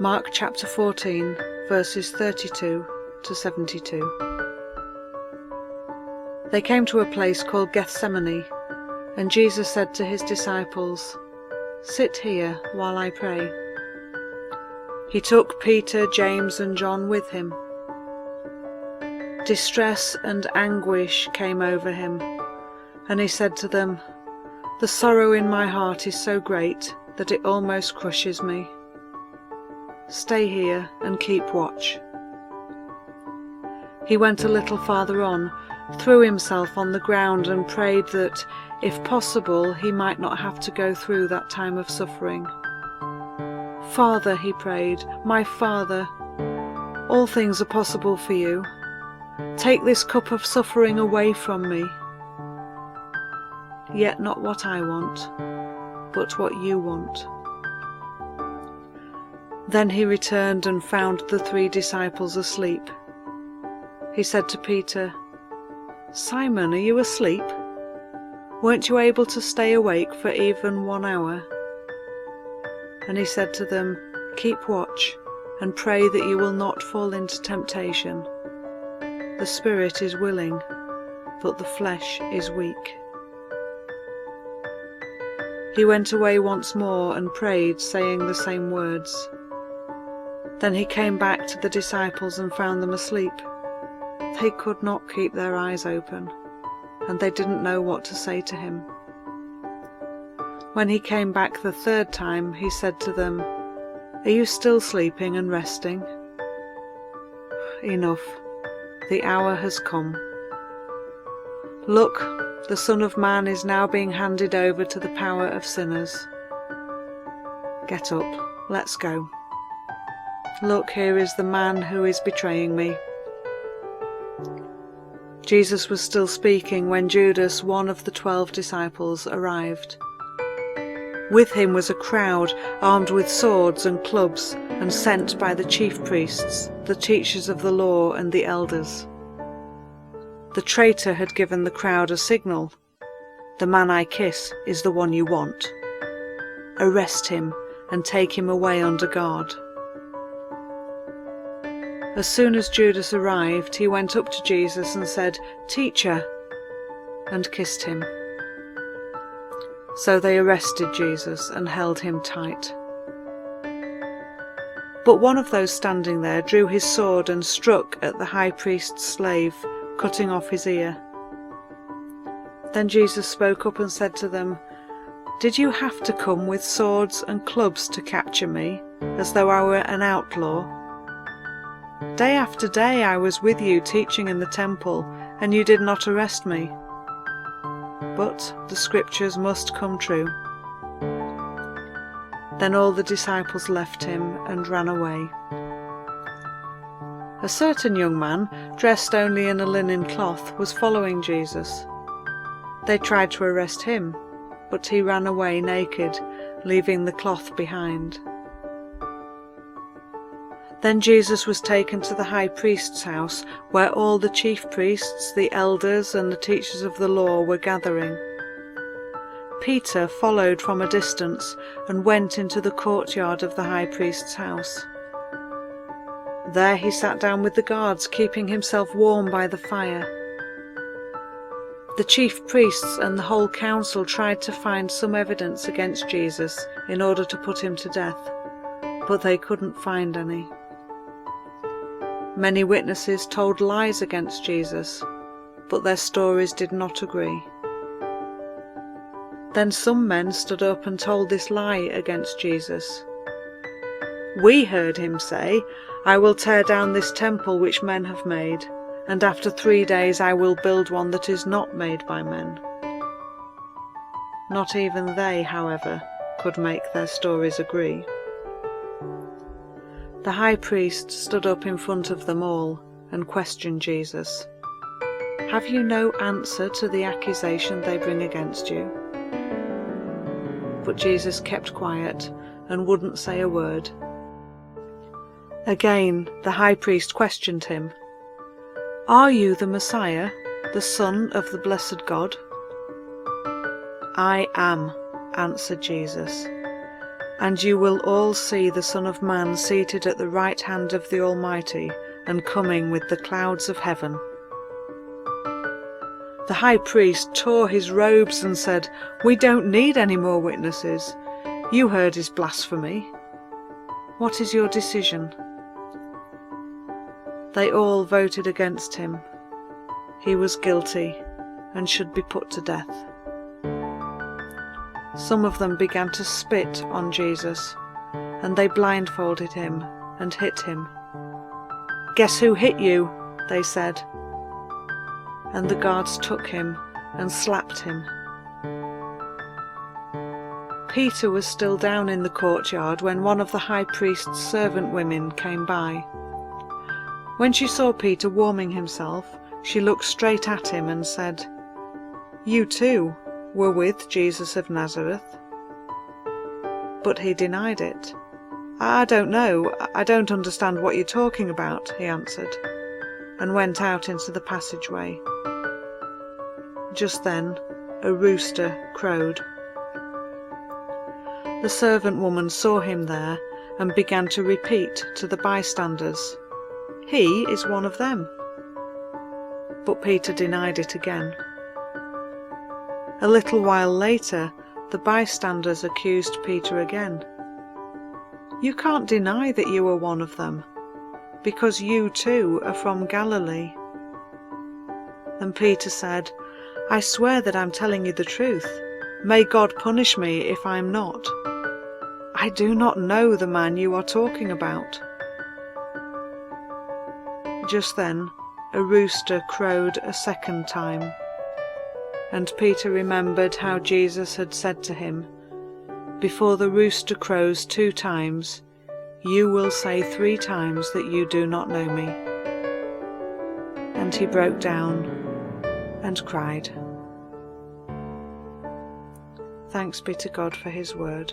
Mark chapter 14, verses 32 to 72. They came to a place called Gethsemane, and Jesus said to his disciples, "Sit here while I pray." He took Peter, James and John with him. Distress and anguish came over him, and he said to them, "The sorrow in my heart is so great that it almost crushes me. Stay here and keep watch." He went a little farther on, threw himself on the ground and prayed that, if possible, he might not have to go through that time of suffering. "Father," he prayed, "my Father, all things are possible for you. Take this cup of suffering away from me. Yet not what I want, but what you want." Then he returned and found the 3 disciples asleep. He said to Peter, "Simon, are you asleep? Weren't you able to stay awake for even 1 hour?" And he said to them, "Keep watch and pray that you will not fall into temptation. The spirit is willing, but the flesh is weak." He went away once more and prayed, saying the same words. Then he came back to the disciples and found them asleep. They could not keep their eyes open, and they didn't know what to say to him. When he came back the 3rd time, he said to them, "Are you still sleeping and resting? Enough, the hour has come. Look, the Son of Man is now being handed over to the power of sinners. Get up, let's go. Look, here is the man who is betraying me." Jesus was still speaking when Judas, one of the 12 disciples, arrived. With him was a crowd armed with swords and clubs and sent by the chief priests, the teachers of the law and the elders. The traitor had given the crowd a signal. "The man I kiss is the one you want. Arrest him and take him away under guard." As soon as Judas arrived, he went up to Jesus and said, "Teacher," and kissed him. So they arrested Jesus and held him tight. But one of those standing there drew his sword and struck at the high priest's slave, cutting off his ear. Then Jesus spoke up and said to them, "Did you have to come with swords and clubs to capture me, as though I were an outlaw? Day after day I was with you teaching in the temple, and you did not arrest me. But the scriptures must come true." Then all the disciples left him and ran away. A certain young man, dressed only in a linen cloth, was following Jesus. They tried to arrest him, but he ran away naked, leaving the cloth behind. Then Jesus was taken to the high priest's house, where all the chief priests, the elders and the teachers of the law were gathering. Peter followed from a distance and went into the courtyard of the high priest's house. There he sat down with the guards, keeping himself warm by the fire. The chief priests and the whole council tried to find some evidence against Jesus in order to put him to death, but they couldn't find any. Many witnesses told lies against Jesus, but their stories did not agree. Then some men stood up and told this lie against Jesus. "We heard him say, 'I will tear down this temple which men have made, and after 3 days I will build one that is not made by men.'" Not even they, however, could make their stories agree. The high priest stood up in front of them all and questioned Jesus. "Have you no answer to the accusation they bring against you?" But Jesus kept quiet and wouldn't say a word. Again, the high priest questioned him. "Are you the Messiah, the Son of the blessed God?" "I am," answered Jesus, And you will all see the Son of Man seated at the right hand of the Almighty and coming with the clouds of heaven." The high priest tore his robes and said, "We don't need any more witnesses. You heard his blasphemy. What is your decision?" They all voted against him. He was guilty and should be put to death. Some of them began to spit on Jesus, and they blindfolded him and hit him. "Guess who hit you?" they said. And the guards took him and slapped him. Peter was still down in the courtyard when one of the high priest's servant women came by. When she saw Peter warming himself, she looked straight at him and said, "You too were with Jesus of Nazareth?" But he denied it. "I don't know. I don't understand what you're talking about," he answered, and went out into the passageway. Just then, a rooster crowed. The servant woman saw him there and began to repeat to the bystanders, "He is one of them." But Peter denied it again. A little while later, the bystanders accused Peter again. "You can't deny that you are one of them, because you too are from Galilee." And Peter said, "I swear that I'm telling you the truth. May God punish me if I'm not. I do not know the man you are talking about." Just then, a rooster crowed a second time, and Peter remembered how Jesus had said to him, "Before the rooster crows 2 times, you will say 3 times that you do not know me." And he broke down and cried. Thanks be to God for his word.